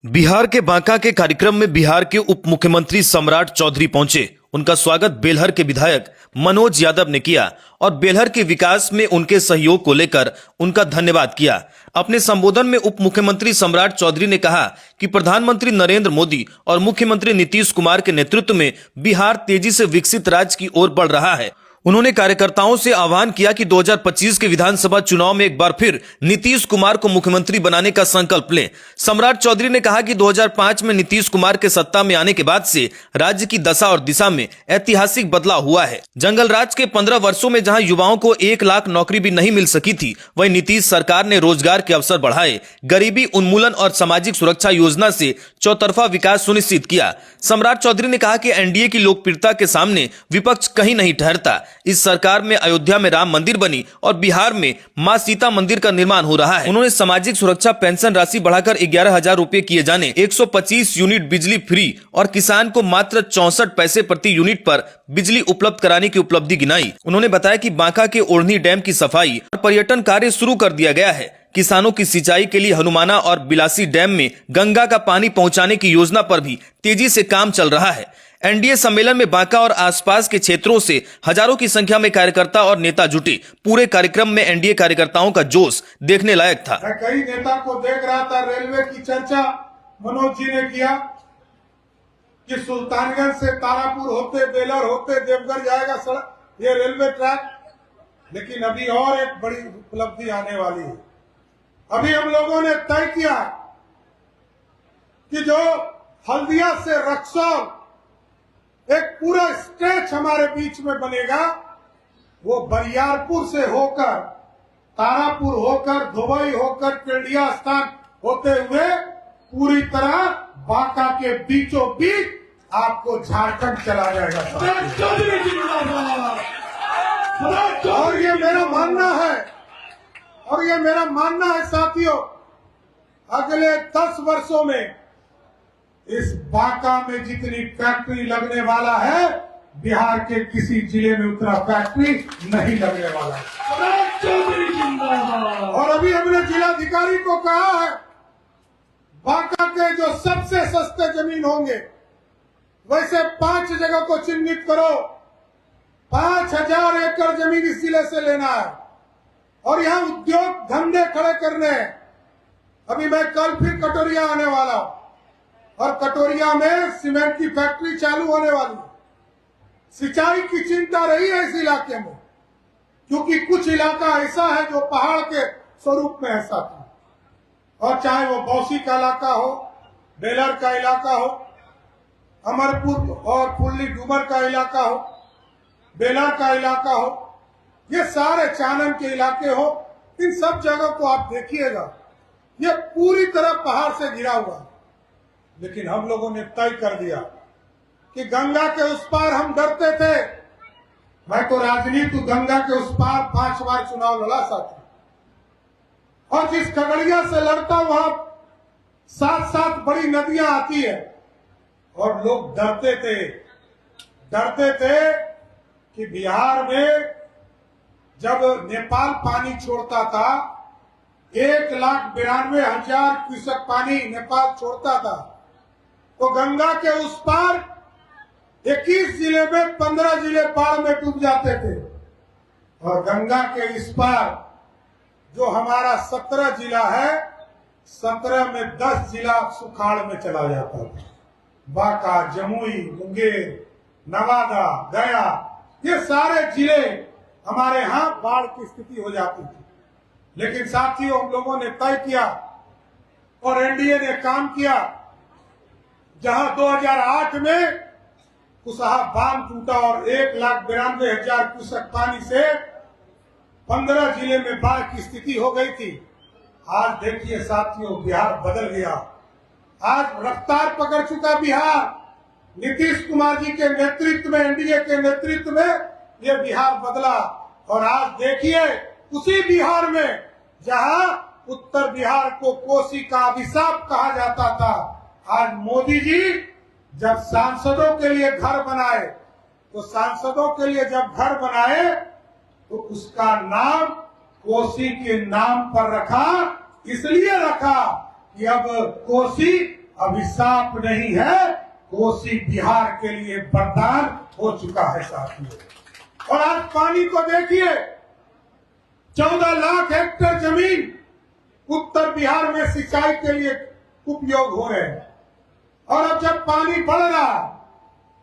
बिहार के बांका के कार्यक्रम में बिहार के उप मुख्यमंत्री सम्राट चौधरी पहुंचे। उनका स्वागत बेलहर के विधायक मनोज यादव ने किया और बेलहर के विकास में उनके सहयोग को लेकर उनका धन्यवाद किया। अपने संबोधन में उप मुख्यमंत्री सम्राट चौधरी ने कहा कि प्रधानमंत्री नरेंद्र मोदी और मुख्यमंत्री नीतीश कुमार के नेतृत्व में बिहार तेजी से विकसित राज्य की ओर बढ़ रहा है। उन्होंने कार्यकर्ताओं से आह्वान किया कि 2025 के विधानसभा चुनाव में एक बार फिर नीतीश कुमार को मुख्यमंत्री बनाने का संकल्प लें। सम्राट चौधरी ने कहा कि 2005 में नीतीश कुमार के सत्ता में आने के बाद से राज्य की दशा और दिशा में ऐतिहासिक बदलाव हुआ है। जंगल राज के 15 वर्षों में जहां युवाओं को 1 लाख नौकरी भी नहीं मिल सकी थी, वहीं नीतीश सरकार ने रोजगार के अवसर बढ़ाए, गरीबी उन्मूलन और सामाजिक सुरक्षा योजना से चौतरफा विकास सुनिश्चित किया। सम्राट चौधरी ने कहा कि एनडीए की लोकप्रियता के सामने विपक्ष कहीं नहीं ठहरता। इस सरकार में अयोध्या में राम मंदिर बनी और बिहार में मां सीता मंदिर का निर्माण हो रहा है। उन्होंने सामाजिक सुरक्षा पेंशन राशि बढ़ाकर 11,000 रुपए किए जाने, 125 यूनिट बिजली फ्री और किसान को मात्र 64 पैसे प्रति यूनिट पर बिजली उपलब्ध कराने की उपलब्धि गिनाई। उन्होंने बताया कि बांका के ओढ़नी डैम की सफाई और पर्यटन कार्य शुरू कर दिया गया है। किसानों की सिंचाई के लिए हनुमाना और बिलासी डैम में गंगा का पानी पहुंचाने की योजना पर भी तेजी से काम चल रहा है। एनडीए सम्मेलन में बांका और आसपास के क्षेत्रों से हजारों की संख्या में कार्यकर्ता और नेता जुटे। पूरे कार्यक्रम में एनडीए कार्यकर्ताओं का जोश देखने लायक था। मैं कई नेता को देख रहा था। रेलवे की चर्चा मनोज जी ने किया कि सुल्तानगंज से तारापुर होते, बेलर होते देवघर जाएगा सड़क, ये रेलवे ट्रैक। लेकिन अभी और एक बड़ी उपलब्धि आने वाली है। अभी हम लोगों ने तय किया कि जो हल्दिया से रक्सौल एक पूरा स्ट्रेच हमारे बीच में बनेगा, वो बरियारपुर से होकर, तारापुर होकर, धुबई होकर, केडिया स्थान होते हुए पूरी तरह बांका के बीचों बीच आपको झारखंड चला जाएगा। और ये मेरा मानना है साथियों, अगले 10 वर्षों में इस बांका में जितनी फैक्ट्री लगने वाला है, बिहार के किसी जिले में उतना फैक्ट्री नहीं लगने वाला है। और अभी हमने जिलाधिकारी को कहा है, बांका के जो सबसे सस्ते जमीन होंगे वैसे 5 जगह को चिन्हित करो। 5,000 एकड़ जमीन इस जिले से लेना है और यहाँ उद्योग धंधे खड़े करने हैं। अभी मैं कल फिर कटोरिया आने वाला हूं और कटोरिया में सीमेंट की फैक्ट्री चालू होने वाली है। सिंचाई की चिंता रही है इस इलाके में, क्योंकि कुछ इलाका ऐसा है जो पहाड़ के स्वरूप में ऐसा था। और चाहे वो बौसी का इलाका हो, बेलर का इलाका हो, अमरपुर और फुल्ली डूमर का इलाका हो, बेलर का इलाका हो, ये सारे चानन के इलाके हो, इन सब जगह को आप देखिएगा, ये पूरी तरह पहाड़ से घिरा हुआ है। लेकिन हम लोगों ने तय कर दिया कि गंगा के उस पार हम डरते थे। मैं तो राजनीति गंगा के उस पार 5 बार चुनाव लड़ा साथी, और जिस खगड़िया से लड़ता वहां 7 बड़ी नदियां आती है और लोग डरते थे कि बिहार में जब नेपाल पानी छोड़ता था, 1,92,000 क्यूसेक पानी नेपाल छोड़ता था, तो गंगा के उस पार 21 जिले में 15 जिले बाढ़ में डूब जाते थे। और गंगा के इस पार जो हमारा 17 जिला है, 17 में 10 जिला सुखाड़ में चला जाता था। बांका, जमुई, मुंगेर, नवादा, गया, ये सारे जिले हमारे यहाँ बाढ़ की स्थिति हो जाती थी। लेकिन साथियों, हम लोगों ने तय किया और एनडीए ने काम किया। जहां 2008 में कुशहा बांध टूटा और 1,92,000 क्यूसेक पानी से 15 जिले में बाढ़ की स्थिति हो गई थी। आज देखिए साथियों, बिहार बदल गया। आज रफ्तार पकड़ चुका बिहार। नीतीश कुमार जी के नेतृत्व में, एनडीए के नेतृत्व में ये बिहार बदला। और आज देखिए, उसी बिहार में जहां उत्तर बिहार को कोसी का अभिशाप कहा जाता था, आज मोदी जी जब सांसदों के लिए घर बनाए, तो सांसदों के लिए जब घर बनाए तो उसका नाम कोसी के नाम पर रखा। इसलिए रखा कि अब कोसी अभी साफ नहीं है, कोसी बिहार के लिए वरदान हो चुका है साथियों। और आज पानी को देखिए, 14 लाख हेक्टेयर जमीन उत्तर बिहार में सिंचाई के लिए उपयोग हो रहे हैं। और अब जब पानी बढ़ रहा,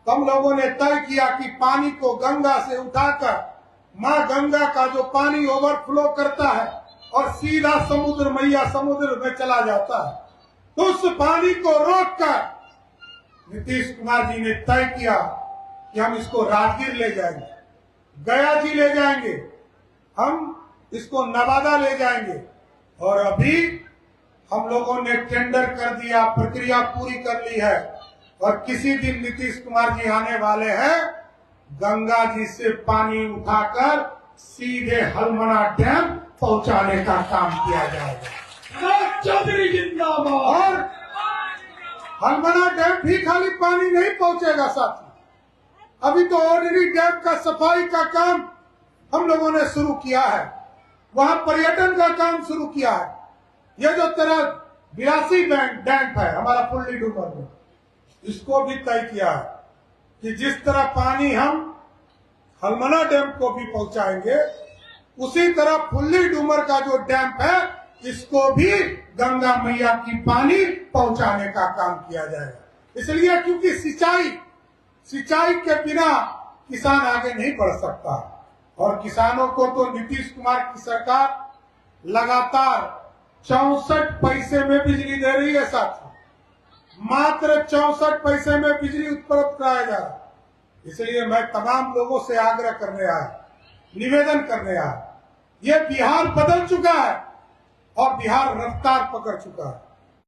तो हम लोगों ने तय किया कि पानी को गंगा से उठाकर मां गंगा का जो पानी ओवरफ्लो करता है और सीधा समुद्र मैया समुद्र में चला जाता है, तो उस पानी को रोककर नीतीश कुमार जी ने तय किया कि हम इसको राजगीर ले जाएंगे, गया जी ले जाएंगे, हम इसको नवादा ले जाएंगे। और अभी हम लोगों ने टेंडर कर दिया, प्रक्रिया पूरी कर ली है और किसी दिन नीतीश कुमार जी आने वाले हैं, गंगा जी से पानी उठाकर सीधे हलमना डैम पहुंचाने का काम किया जाएगा। चौधरी जिंदाबाद। और हलमना डैम भी खाली पानी नहीं पहुंचेगा साथी, अभी तो ऑर्डिनरी डैम का सफाई का काम हम लोगों ने शुरू किया है, वहां पर्यटन का काम शुरू किया है। ये जो तेरा 82 डैम है हमारा फुल्ली डूमर में, इसको भी तय किया है कि जिस तरह पानी हम हलमना डैम को भी पहुंचाएंगे, उसी तरह फुल्ली डूमर का जो डैम है इसको भी गंगा मैया की पानी पहुंचाने का काम किया जाएगा। इसलिए क्योंकि सिंचाई के बिना किसान आगे नहीं बढ़ सकता और किसानों को तो नीतीश कुमार की सरकार लगातार 64 पैसे में बिजली दे रही है साथियों, मात्र 64 पैसे में बिजली उपलब्ध कराया जा रहा है। इसलिए मैं तमाम लोगों से आग्रह करने आया, निवेदन करने आया, ये बिहार बदल चुका है और बिहार रफ्तार पकड़ चुका है।